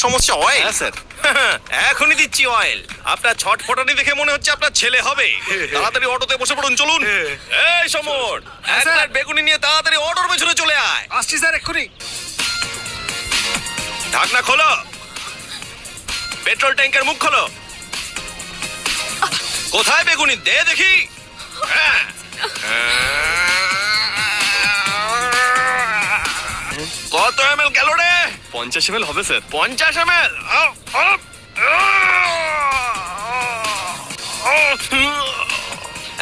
সমস্যা অয়েল? হ্যাঁ স্যার। এখনই দিচ্ছি অয়েল। আপনার ছটফটানি দেখে মনে হচ্ছে আপনার ছেলে হবে। তাড়াতাড়ি অটোতে বসে পড়ুন, চলুন। এই সমর, এক প্লেট বেগুনি নিয়ে তাড়াতাড়ি অটোর পেছনে চলে আয়। আসছি স্যার এক্ষুনি। ঢাকনা খোলো, পেট্রোল ট্যাঙ্কের মুখ খোলো। কোথায় বেগুনি? দে দেখি। হ্যাঁ। কত এমএল গেল রে? 50 ml হবে স্যার। 50 এমএল?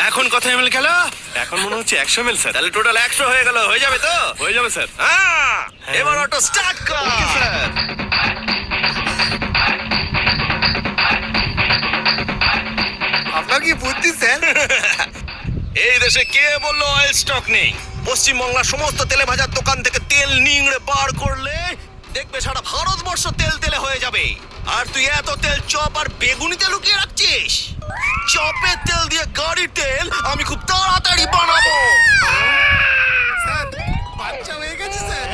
এখন কত এমএল গেল? এখন মনে হচ্ছে 100 ml স্যার। তাহলে টোটাল 100 হয়ে গেল। হয়ে যাবে তো? হয়ে যাবে স্যার। হ্যাঁ, এবার অটো স্টার্ট কর। Okay sir. আপনার কি বুদ্ধি স্যার? এই দেশে কে বললো অয়েল স্টক নেই? পশ্চিমবাংলার সমস্ত তেলে ভাজার দোকান থেকে তেল নিংড়ে বার করলে দেখবে সারা ভারতবর্ষ তেল তেলে হয়ে যাবে। আর তুই এত তেল চপ আর বেগুনিতে লুকিয়ে রাখছিস? চপের তেল দিয়ে গাড়ির তেল আমি খুব তাড়াতাড়ি বানাবো। স্যার বাচ্চা হয়ে গেছে স্যার।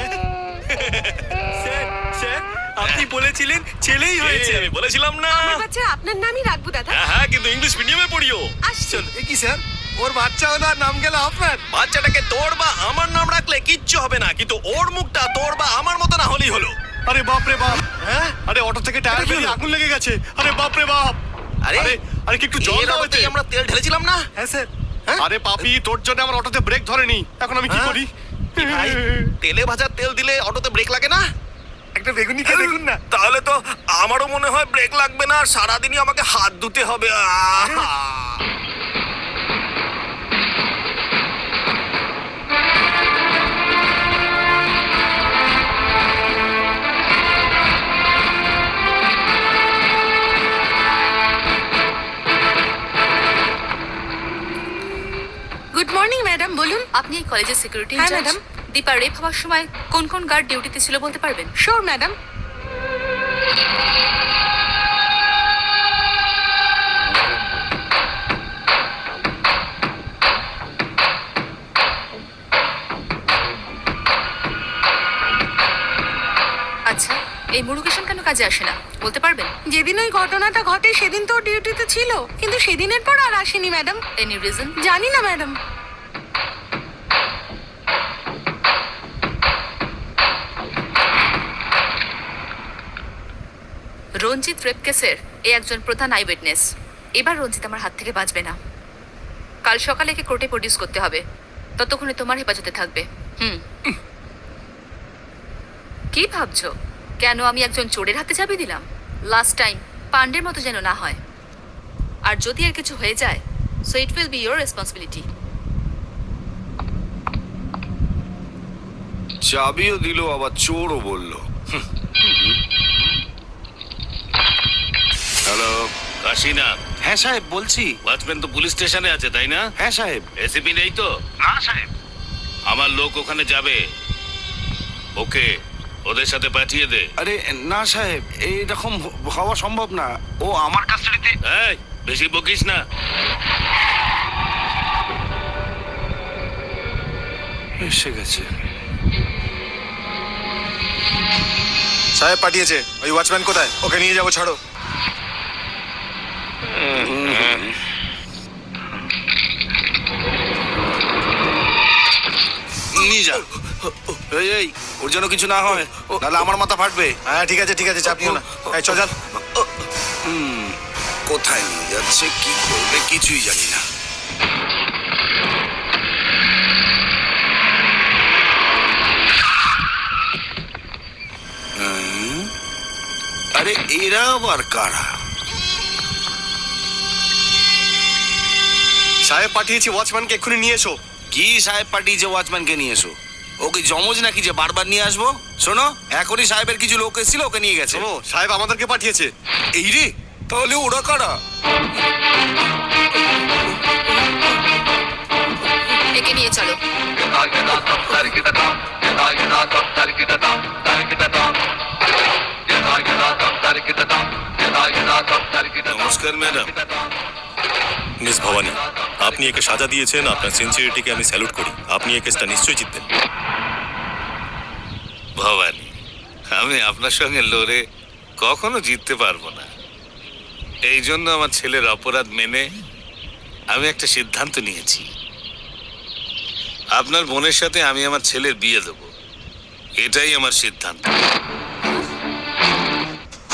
স্যার, স্যার, আপনি বলেছিলেন ছেলেই হয়েছে। আমি বলেছিলাম না? আমার বাচ্চা আপনার নামই রাখবো দাদা। হ্যাঁ হ্যাঁ, কিন্তু ইংলিশ মিডিয়ামে পড়িও। আসছে। এ কি স্যার, ওর বাচ্চা হলো আর নাম গেল আপনার? বাচ্চাটাকে তোর বা আমার নাম রাখলে কিচ্ছু হবে না, কিন্তু ওর মুখটা তোর বা আমার মতো না হলেই হলো। আরে বাপ রে বাপ। হ্যাঁ? আরে অটো থেকে টায়ার এটা কি বেরিয়ে হলো? আগুন লেগে গেছে। আরে বাপ রে বাপ। আরে আরে কি একটু জল এর দাও এতে। অটোতেই আমরা তেল ঢেলেছিলাম না? হ্যাঁ স্যার। হ্যাঁ? আরে পাপি, তোর জন্য আমার অটোতে ব্রেক ধরেনি। এখন আমি কি হ্যাঁ? করি? ভাই, তেলে ভাজা তেল দিলে অটোতে ব্রেক লাগে না? একটা বেগুনি খেয়ে দেখুন না। তাহলে তো আমারও মনে হয় ব্রেক লাগবে না, সারাদিনই আমাকে হাত ধুতে হবে। গুড মর্নিং ম্যাডাম, বলুন। আপনি এই কলেজের সিকিউরিটি হ্যাঁ, ইনচার্জ? ম্যাডাম। দীপা রেপ হওয়ার সময় কোন কোন গার্ড ডিউটিতে ছিল বলতে পারবেন? Sure madam. আচ্ছা, এই মুরুগেশন কেন কাজে আসে না বলতে পারবেন? যেদিন ওই ঘটনাটা ঘটে সেদিন তো ডিউটিতে ছিল, কিন্তু সেদিনের পর আর আসেনি ম্যাডাম। Any reason? জানি না ম্যাডাম। রঞ্জিত রেপ কেসের এই একজন প্রধান আই উইটনেস। এবার রঞ্জিত আমার হাত থেকে বাঁচবে না। কাল সকালে একে কোর্টে প্রডিউস করতে হবে। ততক্ষণে তোমার হেফাজতে থাকবে। কি ভাবছো? কেন আমি একজন চোরের হাতে চাবি দিলাম? লাস্ট টাইম পান্ডের মতো যেন না হয়। আর যদি আর কিছু হয়ে যায়, so it will be your responsibility. চাবিও দিল, আবার চোরও বলল। হ্যালো। কাশিনা? হ্যাঁ সাহেব, বলছি। ওয়াচম্যান তো পুলিশ স্টেশনে আছে, তাই না? হ্যাঁ সাহেব। এসিপি নেই তো? না সাহেব। আমার লোক ওখানে যাবে, ওকে ওদের সাথে পাঠিয়ে দে। আরে না সাহেব, এইরকম হওয়া সম্ভব না। ও আমার কাস্টাডিতে। এই, বেশি বকিস না। এসে গেছে। সাহেব পাঠিয়েছে। ওই ওয়াচম্যান কোথায়? ওকে নিয়ে যাবো, ছাড়ো। নিয়ে যা। এই এই, ওর যেন কিছু না হয়, নাহলে আমার মাথা ফাটবে। হ্যাঁ ঠিক আছে ঠিক আছে, চাপ নিও না। এই চল চল। কোথায় নিয়ে যাচ্ছে, কি করবে, কিছুই জানি না। আরে এরা আবার কারা? সাহেব পাঠিয়েছি, ওয়াচম্যানকে এক্ষুনি নিয়ে এসো। কি সাহেব পাঠিয়েছে ওয়াচম্যানকে নিয়ে এসো? ওকে জমজ নাকি যে বারবার নিয়ে আসবো? শোনো, এখনই সাহেবের কিছু লোক এসেছিল, ওকে নিয়ে গেছে। শোনো, সাহেব আমাদেরকে পাঠিয়েছে। এই রে, তাহলে ওরা কারা? একে নিয়ে চলো। নমস্কার ম্যাডাম। মিস ভবানী, আপনি একে সাজা দিয়েছেন, আপনার সিনসিয়ারিটিকে আমি স্যালুট করি। আপনি এই কেসটা নিশ্চয়ই জিতবেন। ভবানী, আমি আপনার সঙ্গে লড়ে কখনো জিততে পারবো না। এই জন্য আমার ছেলের অপরাধ মেনে আমি একটা সিদ্ধান্ত নিয়েছি। আপনার বোনের সাথে আমি আমার ছেলের বিয়ে দেবো, এটাই আমার সিদ্ধান্ত।